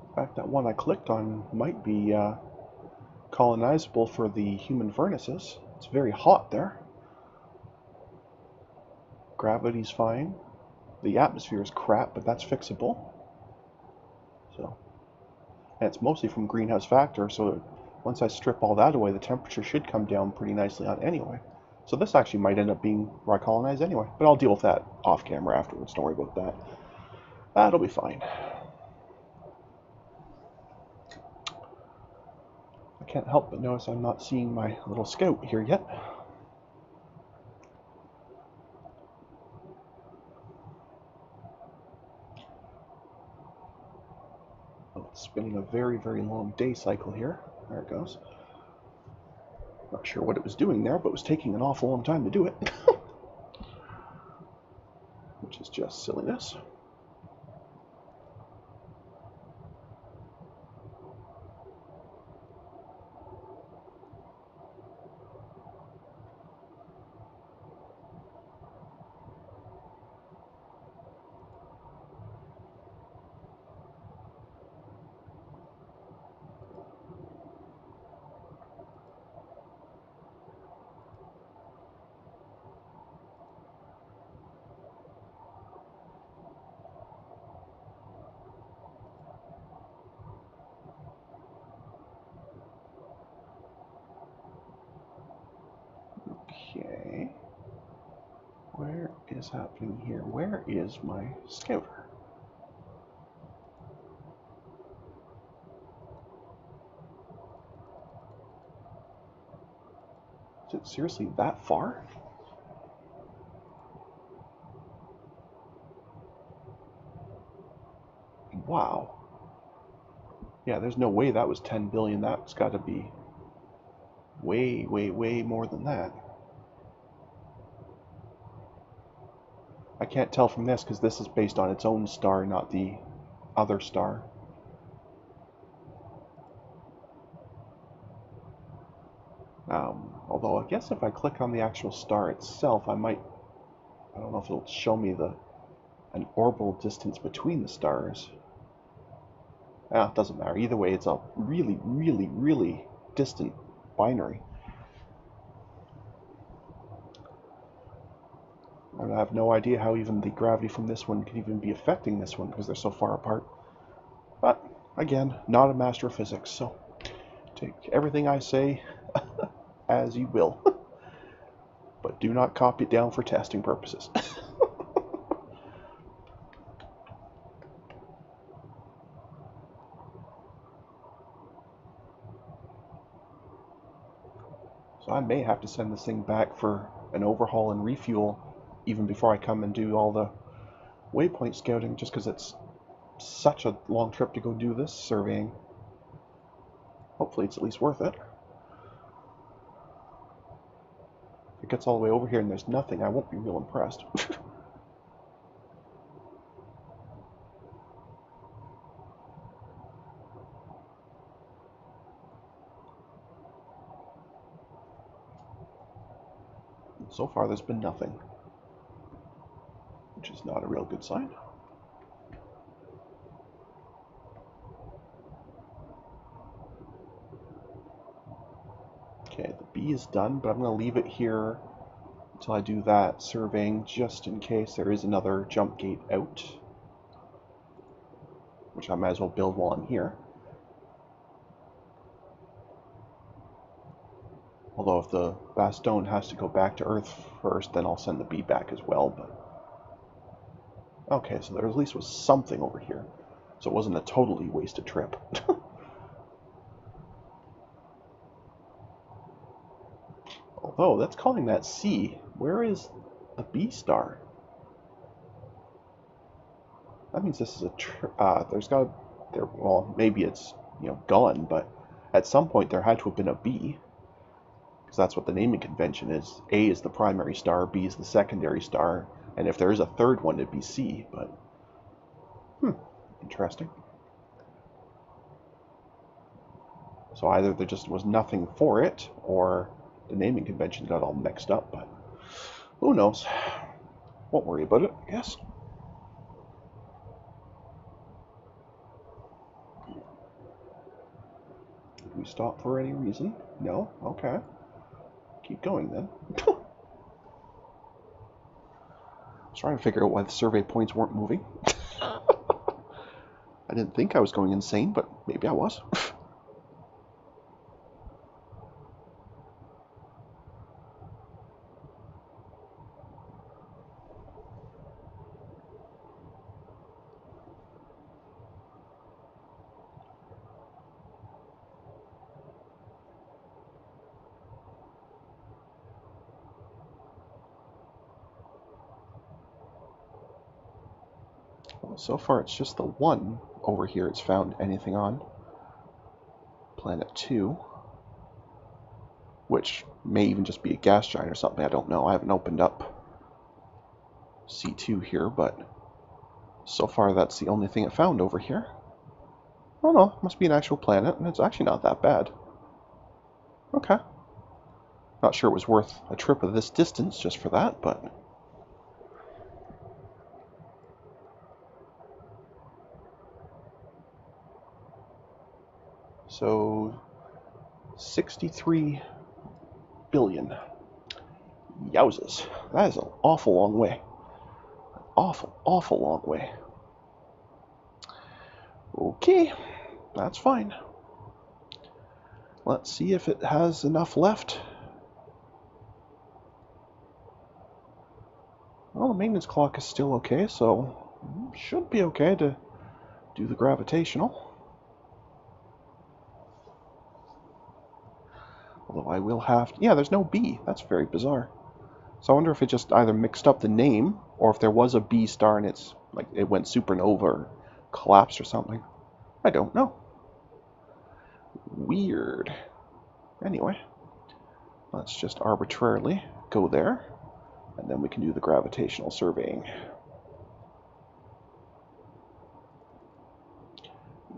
In fact, that one I clicked on might be colonizable for the human furnaces. It's very hot there. Gravity's fine. The atmosphere is crap, but that's fixable. So, and it's mostly from greenhouse factor, so once I strip all that away, the temperature should come down pretty nicely on anyway. So this actually might end up being where I colonize anyway, but I'll deal with that off camera afterwards. Don't worry about that. That'll be fine. I can't help but notice I'm not seeing my little scout here yet. Oh, it's spinning a very, very long day cycle here. There it goes. Not sure what it was doing there, but it was taking an awful long time to do it. Which is just silliness. Okay. Where is happening here? Where is my scouter? Is it seriously that far? Wow. Yeah, there's no way that was 10 billion. That's got to be way, way, way more than that. I can't tell from this because this is based on its own star, not the other star. Although I guess if I click on the actual star itself, I don't know if it'll show me an orbital distance between the stars. It doesn't matter. Either way, it's a really, really, really distant binary. And I have no idea how even the gravity from this one could even be affecting this one because they're so far apart. But, again, not a master of physics, so take everything I say as you will. But do not copy it down for testing purposes. So I may have to send this thing back for an overhaul and refuel even before I come and do all the waypoint scouting, just because it's such a long trip to go do this surveying. Hopefully it's at least worth it. If it gets all the way over here and there's nothing, I won't be real impressed. So far there's been nothing, which is not a real good sign. Okay, the B is done, but I'm going to leave it here until I do that surveying, just in case there is another jump gate out, which I might as well build while I'm here. Although if the Bastion has to go back to Earth first, then I'll send the B back as well. But okay, so there at least was something over here, so it wasn't a totally wasted trip. Although that's calling that C. Where is the B star? That means this is a there's got there. Well, maybe it's gone, but at some point there had to have been a B, because that's what the naming convention is. A is the primary star, B is the secondary star, and if there is a third one, it'd be C. But interesting. So either there just was nothing for it, or the naming convention got all mixed up. But who knows? Won't worry about it, I guess. Did we stop for any reason? No? Okay. Keep going then. I was trying to figure out why the survey points weren't moving. I didn't think I was going insane, but maybe I was. Well, so far it's just the one over here it's found anything on. Planet 2. Which may even just be a gas giant or something, I don't know. I haven't opened up C2 here, but so far that's the only thing it found over here. Oh no, it must be an actual planet, and it's actually not that bad. Okay. Not sure it was worth a trip of this distance just for that, but... So, 63 billion. Yowzas. That is an awful long way. Awful, awful long way. Okay, that's fine. Let's see if it has enough left. Well, the maintenance clock is still okay, so should be okay to do the gravitational. Although I will have... Yeah, there's no B. That's very bizarre. So I wonder if it just either mixed up the name, or if there was a B star and it's like it went supernova or collapsed or something. I don't know. Weird. Anyway, let's just arbitrarily go there, and then we can do the gravitational surveying.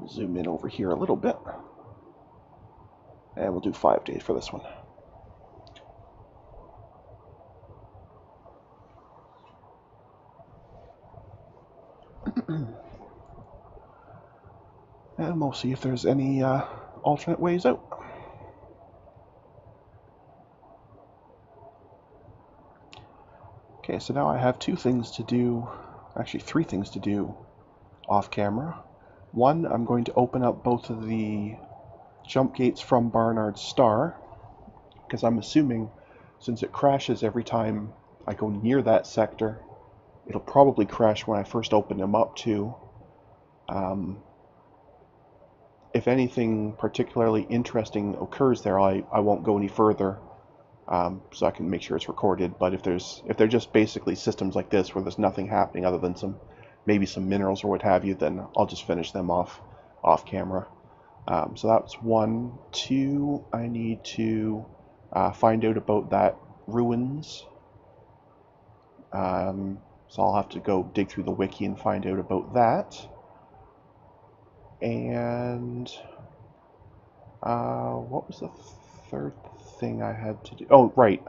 Zoom in over here a little bit, and we'll do 5 days for this one. And we'll see if there's any alternate ways out. Okay, so now I have 2 things to do, actually 3 things to do off camera. One, I'm going to open up both of the jump gates from Barnard's star, because I'm assuming since it crashes every time I go near that sector, it'll probably crash when I first open them up too. If anything particularly interesting occurs there, I won't go any further, so I can make sure it's recorded. But if they're just basically systems like this where there's nothing happening other than maybe some minerals or what have you, then I'll just finish them off camera. So that's 1. 2, I need to find out about that ruins. So I'll have to go dig through the wiki and find out about that. And what was the third thing I had to do? Oh, right.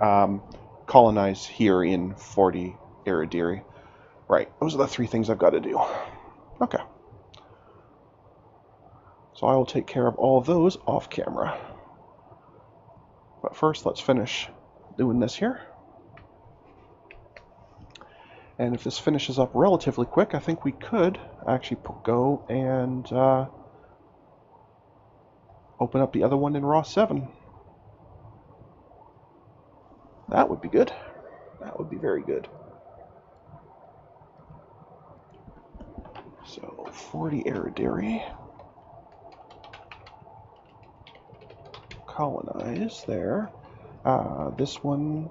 colonize here in 40 Iridiri. Right, those are the three things I've got to do. Okay. So I will take care of all of those off camera. But first, let's finish doing this here. And if this finishes up relatively quick, I think we could actually go and open up the other one in Raw 7. That would be good. That would be very good. So, 40 Iridiri. Colonize there. This one...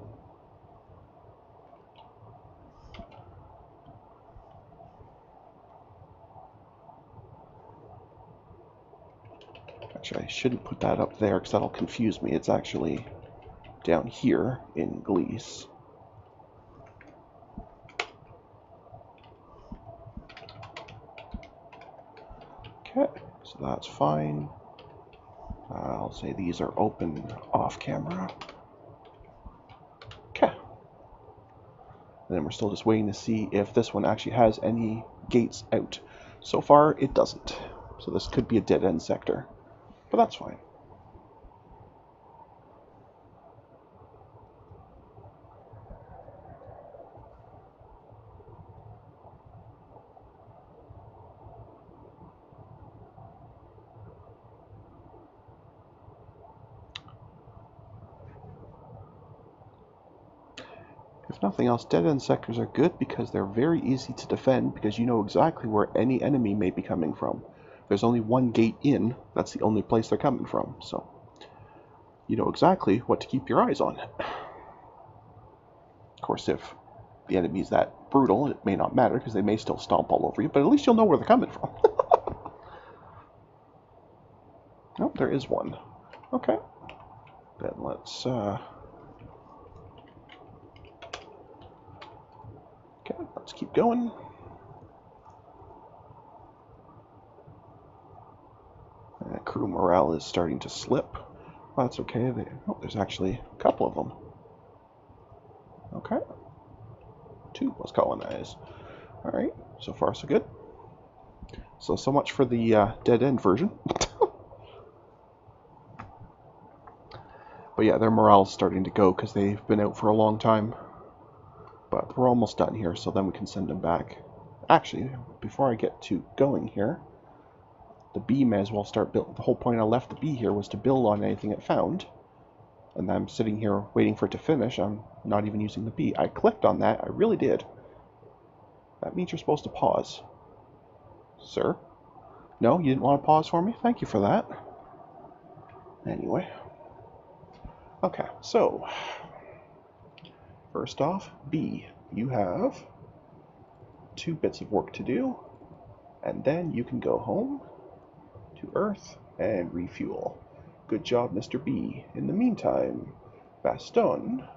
Actually, I shouldn't put that up there because that'll confuse me. It's actually down here in Gliese. Okay, so that's fine. I'll say these are open off camera. Okay. And then we're still just waiting to see if this one actually has any gates out. So far, it doesn't. So this could be a dead-end sector. But that's fine. If nothing else, dead-end sectors are good because they're very easy to defend because you know exactly where any enemy may be coming from. There's only one gate in, that's the only place they're coming from, so you know exactly what to keep your eyes on. Of course, if the enemy's that brutal, it may not matter because they may still stomp all over you, but at least you'll know where they're coming from. Oh, there is one. Okay. Then let's okay, let's keep going. Crew morale is starting to slip. Well, that's okay. There's actually a couple of them. Okay. 2 plus colonize. Alright, so far so good. So much for the dead end version. But yeah, their morale's starting to go because they've been out for a long time. But we're almost done here, so then we can send them back. Actually, before I get to going here, the bee may as well start building. The whole point I left the bee here was to build on anything it found. And I'm sitting here waiting for it to finish. I'm not even using the bee. I clicked on that. I really did. That means you're supposed to pause. Sir? No, you didn't want to pause for me? Thank you for that. Anyway. Okay, so first off, B, you have 2 bits of work to do, and then you can go home to Earth and refuel. Good job, Mr. B. In the meantime, Baston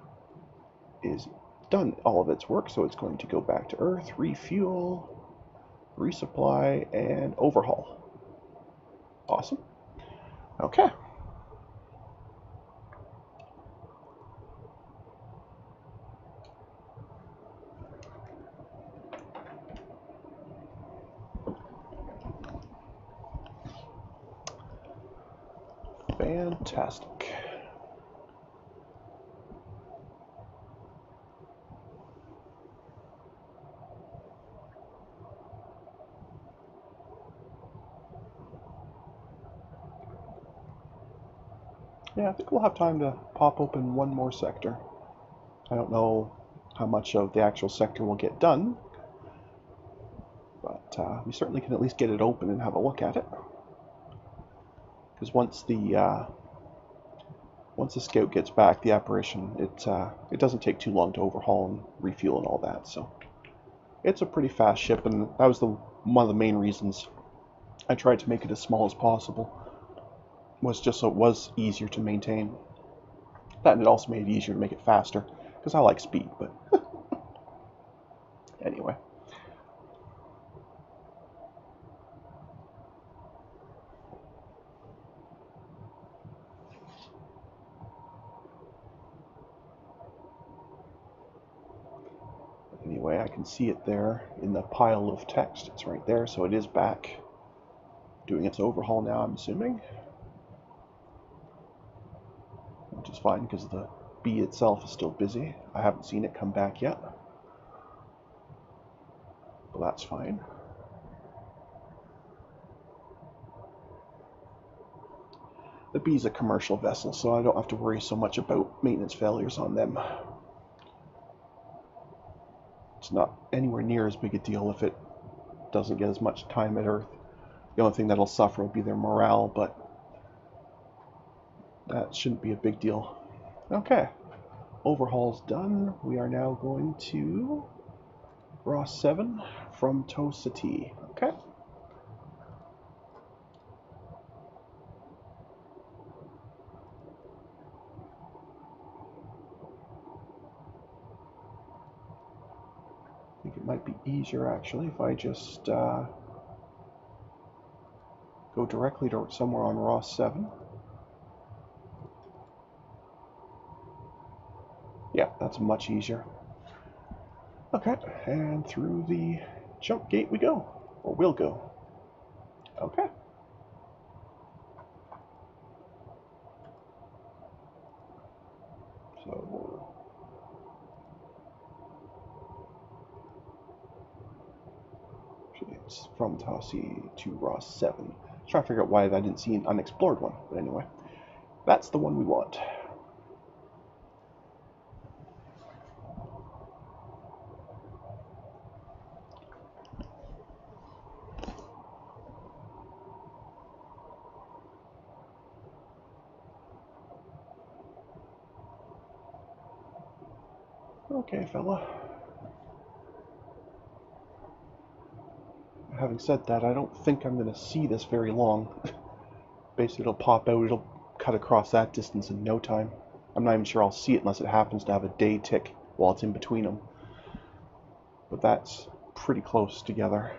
is done all of its work, so it's going to go back to Earth, refuel, resupply, and overhaul. Awesome. Okay. Fantastic. Yeah, I think we'll have time to pop open one more sector. I don't know how much of the actual sector will get done, but we certainly can at least get it open and have a look at it. Because once the scout gets back, the apparition, it doesn't take too long to overhaul and refuel and all that. So it's a pretty fast ship, and that was one of the main reasons I tried to make it as small as possible. Was just so it was easier to maintain. That, and it also made it easier to make it faster, because I like speed, but anyway. Anyway, I can see it there in the pile of text. It's right there, so it is back doing its overhaul now, I'm assuming. Which is fine, because the bee itself is still busy. I haven't seen it come back yet. But that's fine. The bee's a commercial vessel, so I don't have to worry so much about maintenance failures on them. It's not anywhere near as big a deal if it doesn't get as much time at Earth. The only thing that'll suffer will be their morale, but that shouldn't be a big deal. Okay, overhaul's done. We are now going to Ross 7 from Tow City. Okay. I think it might be easier actually if I just go directly to somewhere on Ross 7. Yeah, that's much easier. Okay, and through the jump gate we go, or will go. Okay. So it's from Tossie to Ross 7. Trying to figure out why I didn't see an unexplored one, but anyway, that's the one we want. Okay, fella. Having said that, I don't think I'm going to see this very long. Basically, it'll pop out, it'll cut across that distance in no time. I'm not even sure I'll see it unless it happens to have a day tick while it's in between them. But that's pretty close together.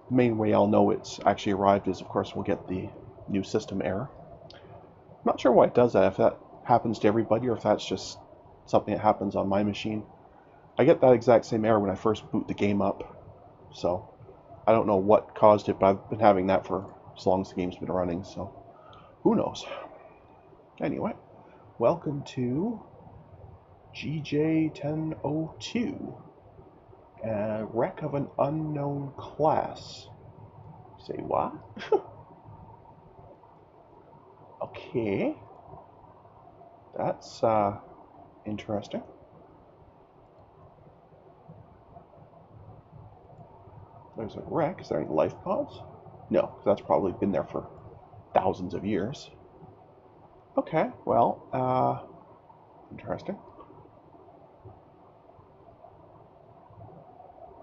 The main way I'll know it's actually arrived is, of course, we'll get the new system error. I'm not sure why it does that, if that happens to everybody or if that's just something that happens on my machine. I get that exact same error when I first boot the game up, so I don't know what caused it, but I've been having that for as long as the game's been running, so who knows. Anyway, welcome to GJ1002, a wreck of an unknown class. Say what? Okay, that's interesting. There's a wreck. Is there any life pods? No, because that's probably been there for thousands of years. Okay, well, interesting.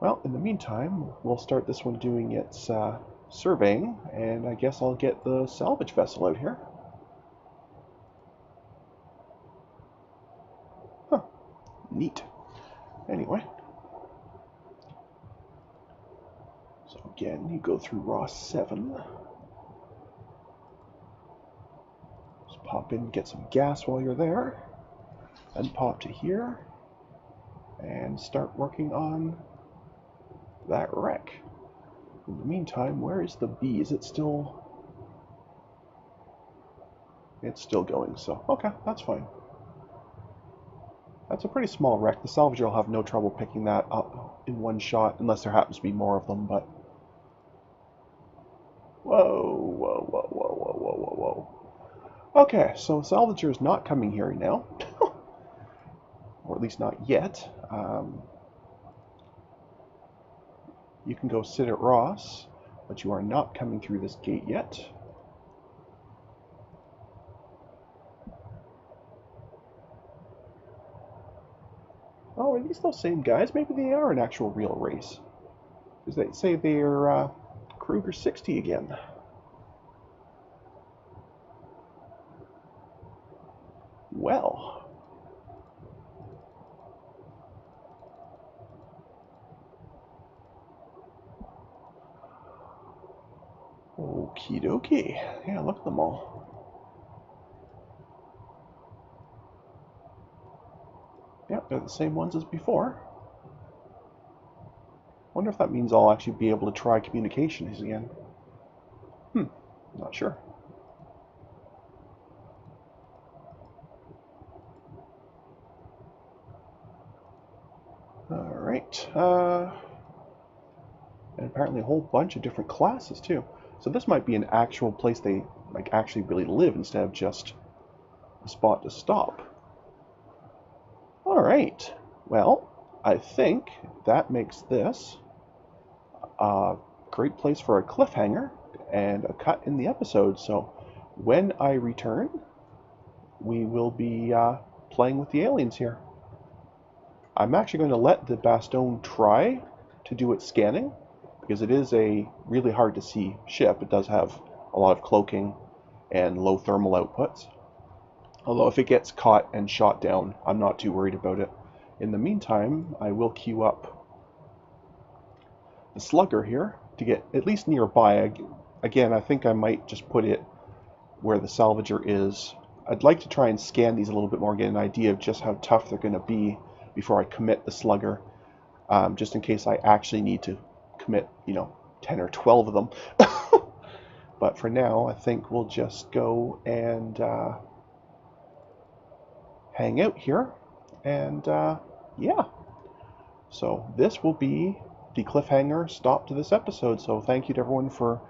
Well, in the meantime, we'll start this one doing its surveying, and I guess I'll get the salvage vessel out here. Huh, neat. Anyway. So again, you go through Ross 7. Just pop in, get some gas while you're there. Then pop to here. And start working on that wreck. In the meantime, where is the bee? Is it still... It's still going, so okay, that's fine. That's a pretty small wreck. The salvager will have no trouble picking that up in one shot, unless there happens to be more of them, but... Whoa, whoa, whoa, whoa, whoa, whoa, whoa, whoa. Okay, so salvager is not coming here now. Or at least not yet. You can go sit at Ross, but you are not coming through this gate yet. Oh, are these those same guys? Maybe they are an actual real race. Because they say they're Kruger 60 again. Well. Okie dokie. Yeah, look at them all. Yep, they're the same ones as before. Wonder if that means I'll actually be able to try communications again. Not sure. Alright, and apparently a whole bunch of different classes too. So this might be an actual place they like actually really live instead of just a spot to stop. Alright, well, I think that makes this a great place for a cliffhanger and a cut in the episode. So when I return, we will be playing with the aliens here. I'm actually going to let the Baston try to do its scanning, because it is a really hard to see ship. It does have a lot of cloaking and low thermal outputs. Although if it gets caught and shot down, I'm not too worried about it. In the meantime, I will queue up the slugger here to get at least nearby. Again, I think I might just put it where the salvager is. I'd like to try and scan these a little bit more, get an idea of just how tough they're going to be before I commit the slugger, just in case I actually need to commit, 10 or 12 of them. But for now, I think we'll just go and hang out here, and yeah. So this will be the cliffhanger stop to this episode. So thank you to everyone for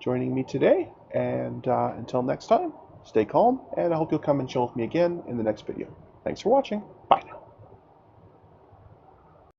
joining me today, and until next time, stay calm, and I hope you'll come and chill with me again in the next video. Thanks for watching. Bye now.